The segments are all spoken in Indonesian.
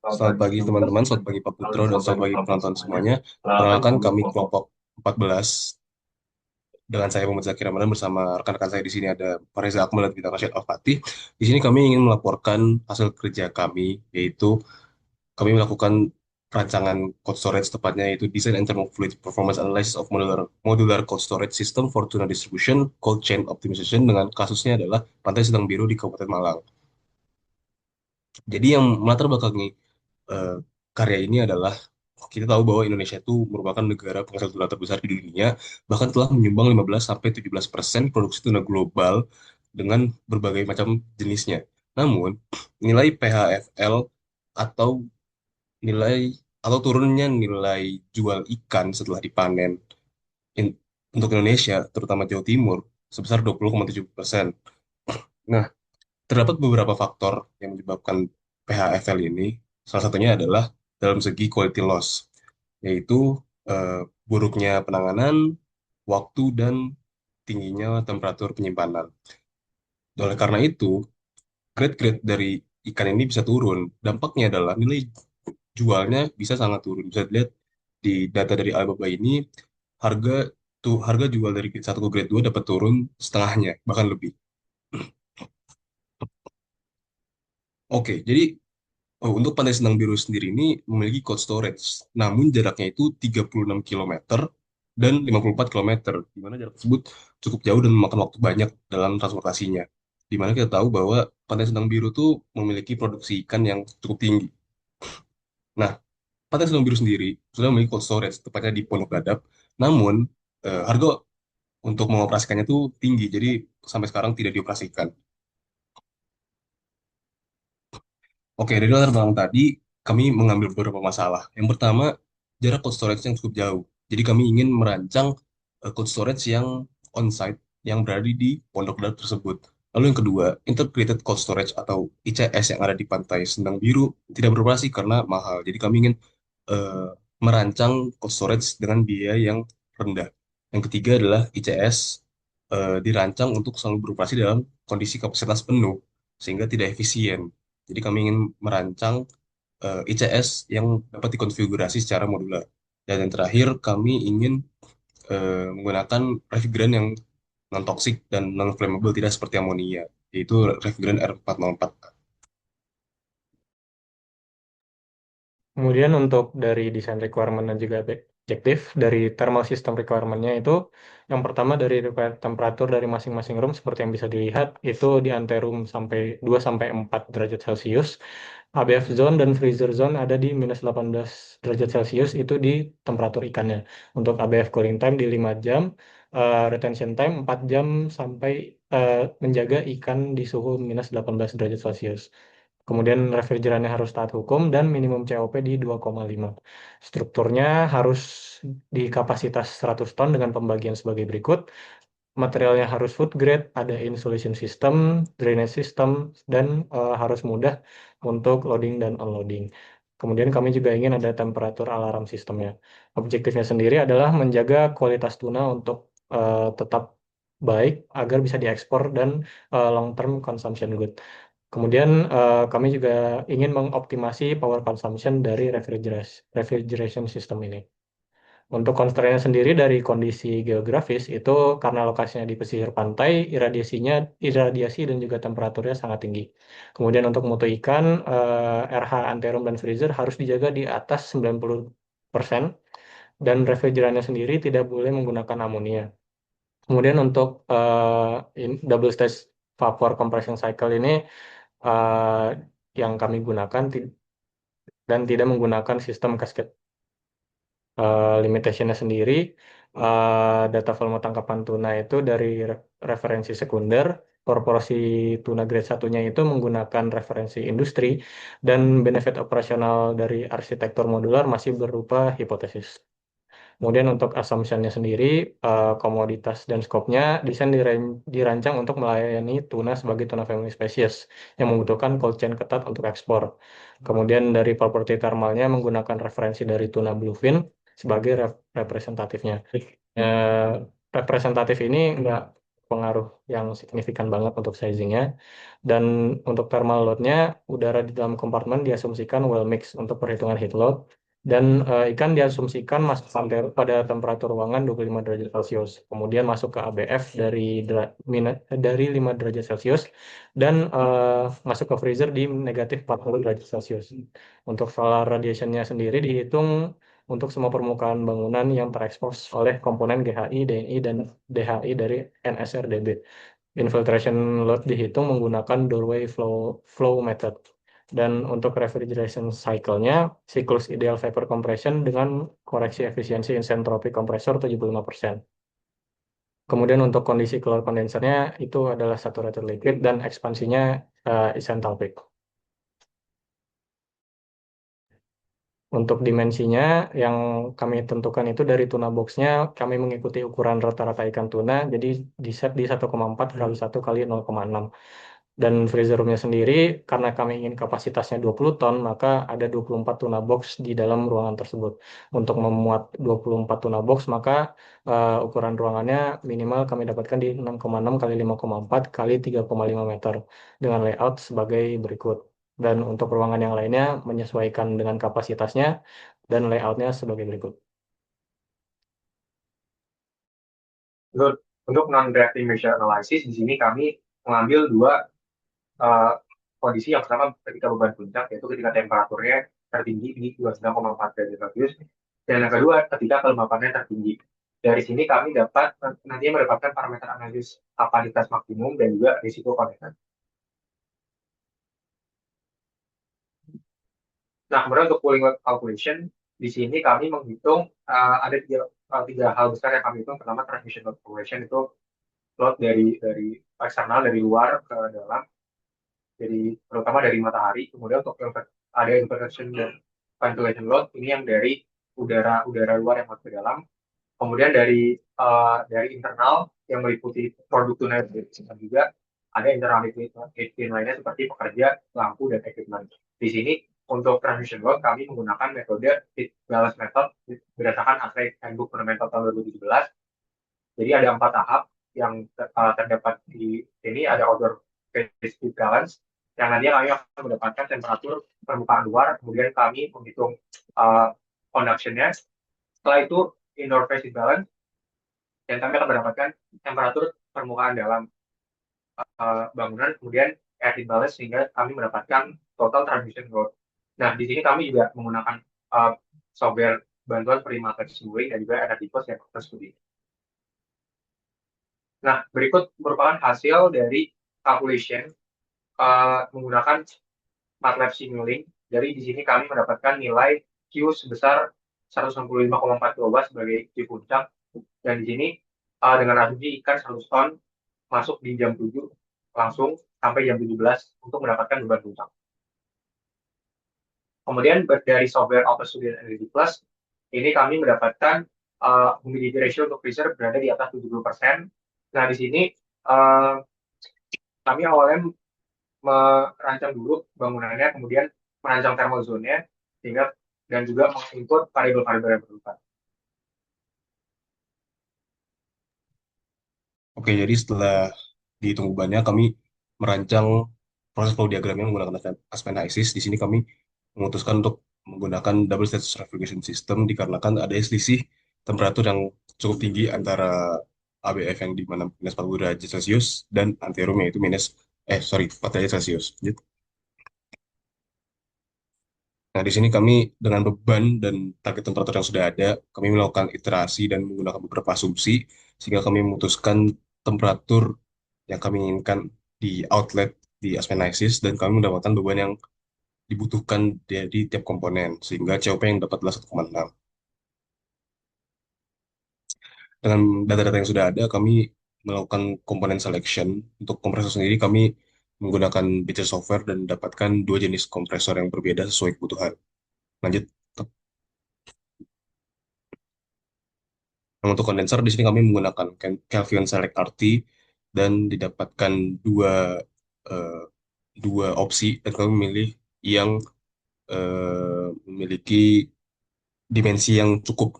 Selamat pagi teman-teman, selamat pagi Pak Putro, dan selamat pagi penonton semuanya. Perkenalkan kami kelompok 14 dengan saya Muhammad Zakir Ramadan bersama rekan-rekan saya di sini ada Pak Reza Akmal dan Vita Rashid Al-Fatih. Di sini kami ingin melaporkan hasil kerja kami, yaitu kami melakukan rancangan cold storage tepatnya yaitu Design and Thermofluid Performance Analysis of Modular Cold Storage System for Tuna Distribution Cold Chain Optimization dengan kasusnya adalah Pantai Sedang Biru di Kabupaten Malang. Jadi yang melatar belakangi eh, karya ini adalah kita tahu bahwa Indonesia itu merupakan negara penghasil tuna terbesar di dunia, bahkan telah menyumbang 15-17% produksi tuna global dengan berbagai macam jenisnya. Namun, nilai PHFL atau nilai atau turunnya nilai jual ikan setelah dipanen in- untuk Indonesia, terutama Jawa Timur, sebesar 20,7%. Nah, terdapat beberapa faktor yang menyebabkan PHFL ini. Salah satunya adalah dalam segi quality loss, yaitu eh, buruknya penanganan, waktu, dan tingginya temperatur penyimpanan. Oleh karena itu, grade-grade dari ikan ini bisa turun. Dampaknya adalah nilai jualnya bisa sangat turun. Bisa dilihat di data dari Alibaba ini, harga harga jual dari grade 1 ke grade 2 dapat turun setengahnya, bahkan lebih. Oke, jadi untuk Pantai Senang Biru sendiri ini memiliki cold storage, namun jaraknya itu 36 kilometer dan 54 kilometer, di mana jarak tersebut cukup jauh dan memakan waktu banyak dalam transportasinya. Di mana kita tahu bahwa Pantai Senang Biru itu memiliki produksi ikan yang cukup tinggi. Nah, Pantai Senang Biru sendiri sudah memiliki cold storage, tepatnya di Pondok Dadap, namun harga untuk mengoperasikannya itu tinggi, jadi sampai sekarang tidak dioperasikan. Oke, dari latar belakang tadi, kami mengambil beberapa masalah. Yang pertama, jarak cold storage yang cukup jauh. Jadi kami ingin merancang cold storage yang on-site, yang berada di Pondok Darat tersebut. Lalu yang kedua, integrated cold storage atau ICS yang ada di Pantai Sendang Biru tidak beroperasi karena mahal. Jadi kami ingin eh, merancang cold storage dengan biaya yang rendah. Yang ketiga adalah ICS dirancang untuk selalu beroperasi dalam kondisi kapasitas penuh, sehingga tidak efisien. Jadi kami ingin merancang ICS yang dapat dikonfigurasi secara modular. Dan yang terakhir, kami ingin menggunakan refrigerant yang non-toxic dan non-flammable, tidak seperti amonia, yaitu refrigerant R404. Kemudian untuk dari desain requirement dan juga objektif dari thermal system requirement-nya itu yang pertama dari required temperatur dari masing-masing room seperti yang bisa dilihat itu di anteroom sampai 2 sampai 4 derajat Celcius. ABF zone dan freezer zone ada di minus 18 derajat Celcius itu di temperatur ikannya. Untuk ABF cooling time di 5 jam, retention time 4 jam sampai menjaga ikan di suhu minus 18 derajat Celcius. Kemudian refrigerannya harus taat hukum dan minimum COP di 2,5. Strukturnya harus di kapasitas 100 ton dengan pembagian sebagai berikut. Materialnya harus food grade, ada insulation system, drainage system, dan harus mudah untuk loading dan unloading. Kemudian kami juga ingin ada temperatur alarm sistemnya. Objektifnya sendiri adalah menjaga kualitas tuna untuk tetap baik agar bisa diekspor dan long term consumption good. Kemudian kami juga ingin mengoptimasi power consumption dari refrigeration system ini. Untuk constraint sendiri dari kondisi geografis itu karena lokasinya di pesisir pantai, iradiasi dan juga temperaturnya sangat tinggi. Kemudian untuk mutu ikan, RH anterum dan freezer harus dijaga di atas 90% dan refrigerannya sendiri tidak boleh menggunakan amonia. Kemudian untuk double stage vapor compression cycle ini eh, yang kami gunakan dan tidak menggunakan sistem cascade. Limitationnya sendiri, data volume tangkapan tuna itu dari referensi sekunder, proporsi tuna grade satunya itu menggunakan referensi industri, dan benefit operasional dari arsitektur modular masih berupa hipotesis. Kemudian untuk assumption-nya sendiri, komoditas dan skopnya, desain dirancang untuk melayani tuna sebagai tuna family species yang membutuhkan cold chain ketat untuk ekspor. Kemudian dari properti thermalnya menggunakan referensi dari tuna bluefin sebagai representatifnya. Eh, Representatif ini enggak berpengaruh yang signifikan banget untuk sizingnya. Dan untuk thermal loadnya, udara di dalam kompartemen diasumsikan well mix untuk perhitungan heat load. Dan ikan diasumsikan masuk pada temperatur ruangan 25 derajat Celcius. Kemudian masuk ke ABF dari 5 derajat Celcius. Dan masuk ke freezer di negatif 40 derajat Celcius. Untuk solar radiationnya sendiri dihitung untuk semua permukaan bangunan yang terekspos oleh komponen GHI, DNI, dan DHI dari NSRDB. Infiltration load dihitung menggunakan doorway flow method. Dan untuk refrigeration cycle-nya, siklus ideal vapor compression dengan koreksi efisiensi isentropi kompresor 75%. Kemudian untuk kondisi keluar kondensernya itu adalah saturated liquid dan ekspansinya isentalpic. Untuk dimensinya yang kami tentukan itu dari tuna boxnya kami mengikuti ukuran rata-rata ikan tuna jadi di set di 1,4 kali 1 kali 0,6. Dan freezer roomnya sendiri karena kami ingin kapasitasnya 20 ton maka ada 24 tuna box di dalam ruangan tersebut. Untuk memuat 24 tuna box maka ukuran ruangannya minimal kami dapatkan di 6,6 kali 5,4 kali 3,5 meter dengan layout sebagai berikut. Dan untuk ruangan yang lainnya menyesuaikan dengan kapasitasnya dan layoutnya sebagai berikut. Untuk non-gravity measure analysis, di sini kami mengambil dua uh, kondisi. Yang pertama ketika beban puncak, yaitu ketika temperaturnya tertinggi di 29,4 derajat Celcius. Dan yang kedua ketika kelembapannya tertinggi. Dari sini kami dapat nantinya mendapatkan parameter analisis kapasitas maksimum dan juga risiko konektor. Nah, kemudian untuk cooling load calculation, di sini kami menghitung ada tiga hal besar yang kami hitung. Pertama, transmission load calculation itu load dari eksternal, dari luar ke dalam, jadi terutama dari matahari. Kemudian untuk ada inversion dan ventilation load, ini yang dari udara udara luar yang masuk ke dalam. Kemudian dari internal yang meliputi produk tunai dan juga ada internal heat lainnya seperti pekerja, lampu, dan equipment. Di sini untuk transmission load kami menggunakan metode heat balance method berdasarkan ASRE Handbook Fundamental tahun 2017. Jadi ada 4 tahap yang terdapat di sini. Ada outdoor phase heat balance yang nantinya kami akan mendapatkan temperatur permukaan luar, kemudian kami menghitung conduction-nya. Setelah itu indoor phase heat balance dan kami akan mendapatkan temperatur permukaan dalam bangunan, kemudian air heat balance sehingga kami mendapatkan total transmission load. Nah, di sini kami juga menggunakan software bantuan perimeter simulating dan juga energy cost yang tersebut. Nah, berikut merupakan hasil dari calculation menggunakan MATLAB Simulink. Jadi di sini kami mendapatkan nilai Q sebesar 165,4 kW sebagai Q puncak. Dan di sini dengan asumsi ikan 100 ton masuk di jam 7 langsung sampai jam 17 untuk mendapatkan beban puncak. Kemudian dari software Auto Studio Energy Plus, ini kami mendapatkan humidity ratio untuk freezer berada di atas 70%. Nah, di sini kami awalnya merancang dulu bangunannya, kemudian merancang thermal zone-nya, sehingga dan juga menginput variabel-variabel yang berubah. Oke, jadi setelah dihitung bebannya, kami merancang proses flow diagramnya menggunakan Aspen ISIS. Di sini kami memutuskan untuk menggunakan double status refrigeration system dikarenakan ada selisih temperatur yang cukup tinggi antara ABF yang di mana minus 40 derajat Celcius dan anteroom yaitu sorry 4 derajat Celcius. Gitu. Nah, di sini kami dengan beban dan target temperatur yang sudah ada, kami melakukan iterasi dan menggunakan beberapa asumsi sehingga kami memutuskan temperatur yang kami inginkan di outlet di Aspenisis dan kami mendapatkan beban yang dibutuhkan dari tiap komponen sehingga COP yang dapat adalah 1,6. Dengan data-data yang sudah ada, kami melakukan komponen selection. Untuk kompresor sendiri, kami menggunakan Beecher software dan mendapatkan dua jenis kompresor yang berbeda sesuai kebutuhan. Lanjut. Nah, untuk kondensor di sini kami menggunakan Kelvin Select RT dan didapatkan eh, dua opsi dan kami memilih yang memiliki dimensi yang cukup.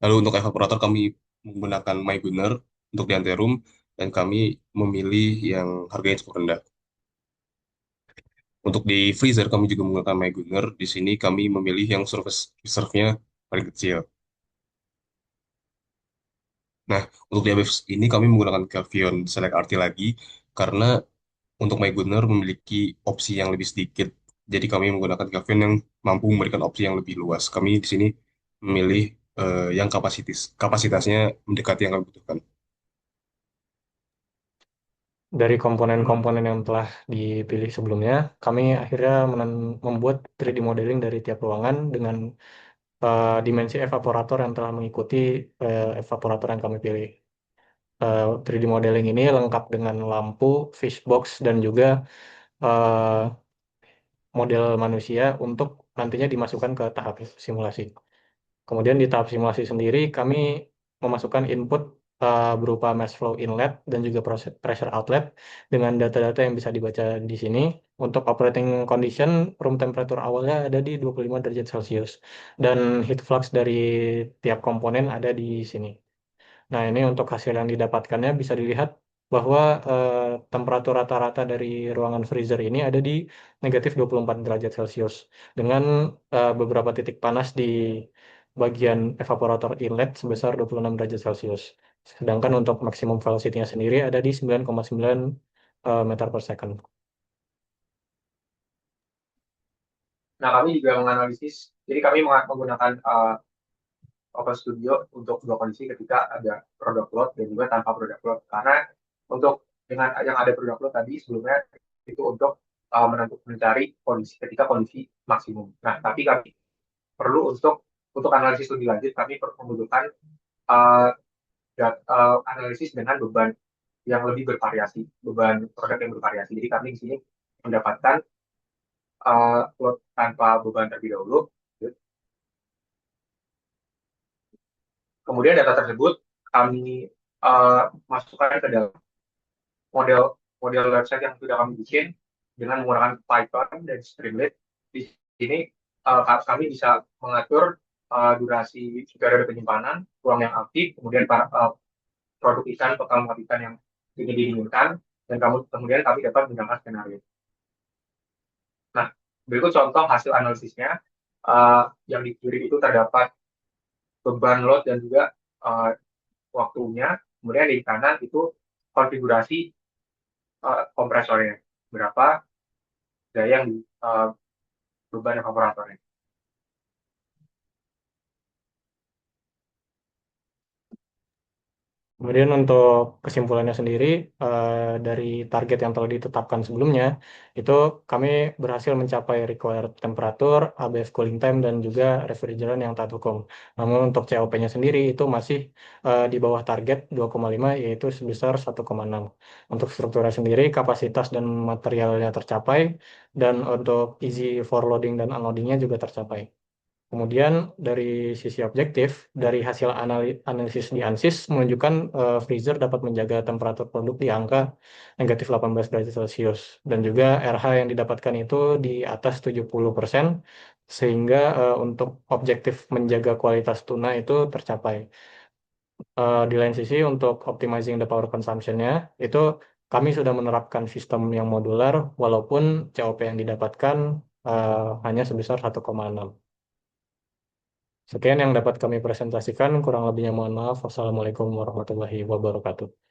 Lalu untuk evaporator kami menggunakan Meissner untuk di anteroom, dan kami memilih yang harganya cukup rendah. Untuk di freezer kami juga menggunakan Meguiner. Di sini kami memilih yang surface reserve-nya paling kecil. Nah, untuk di ABF ini kami menggunakan Kelvion Select RT lagi karena untuk Meguiner memiliki opsi yang lebih sedikit. Jadi kami menggunakan Kelvion yang mampu memberikan opsi yang lebih luas. Kami di sini memilih yang kapasitasnya mendekati yang kami butuhkan. Dari Hmm. komponen-komponen yang telah dipilih sebelumnya, kami akhirnya membuat 3D modeling dari tiap ruangan dengan dimensi evaporator yang telah mengikuti evaporator yang kami pilih. 3D modeling ini lengkap dengan lampu, fishbox, dan juga eh, model manusia untuk nantinya dimasukkan ke tahap simulasi. Kemudian di tahap simulasi sendiri, kami memasukkan input berupa mass flow inlet dan juga pressure outlet dengan data-data yang bisa dibaca di sini. Untuk operating condition, room temperature awalnya ada di 25 derajat Celcius. Dan heat flux dari tiap komponen ada di sini. Nah, ini untuk hasil yang didapatkannya bisa dilihat bahwa temperatur rata-rata dari ruangan freezer ini ada di negatif 24 derajat Celcius dengan beberapa titik panas di bagian evaporator inlet sebesar 26 derajat Celcius. Sedangkan untuk maksimum velocity-nya sendiri ada di 9,9 meter per second. Nah, kami juga menganalisis, jadi kami menggunakan Open Studio untuk dua kondisi ketika ada produk load dan juga tanpa produk load. Karena untuk dengan yang ada produk load tadi sebelumnya itu untuk mencari kondisi ketika kondisi maksimum. Nah, tapi kami perlu untuk analisis lebih lanjut kami membutuhkan uh, analisis dengan beban yang lebih bervariasi, beban produk yang bervariasi. Jadi kami di sini mendapatkan load tanpa beban terlebih dahulu. Kemudian data tersebut kami masukkan ke dalam model model website yang sudah kami bikin dengan menggunakan Python dan Streamlit. Di sini kami bisa mengatur durasi periode penyimpanan, ruang yang aktif, kemudian produk ikan, pekal ikan yang ini diinginkan, dan kemudian kami dapat menggunakan skenario. Nah, berikut contoh hasil analisisnya. Yang di kiri itu terdapat beban load dan juga uh, waktunya. Kemudian di kanan itu konfigurasi kompresornya, berapa daya yang beban evaporatornya. Kemudian untuk kesimpulannya sendiri, dari target yang telah ditetapkan sebelumnya, itu kami berhasil mencapai required temperatur, ABF cooling time, dan juga refrigerant yang taat hukum. Namun untuk COP-nya sendiri itu masih di bawah target 2,5, yaitu sebesar 1,6. Untuk strukturnya sendiri, kapasitas dan materialnya tercapai, dan untuk easy for loading dan unloading-nya juga tercapai. Kemudian dari sisi objektif, dari hasil analisis di ANSYS menunjukkan freezer dapat menjaga temperatur produk di angka negatif 18 derajat Celcius. Dan juga RH yang didapatkan itu di atas 70%, sehingga untuk objektif menjaga kualitas tuna itu tercapai. Di lain sisi, untuk optimizing the power consumption-nya, itu kami sudah menerapkan sistem yang modular, walaupun COP yang didapatkan hanya sebesar 1,6. Sekian yang dapat kami presentasikan, kurang lebihnya mohon maaf. Wassalamualaikum warahmatullahi wabarakatuh.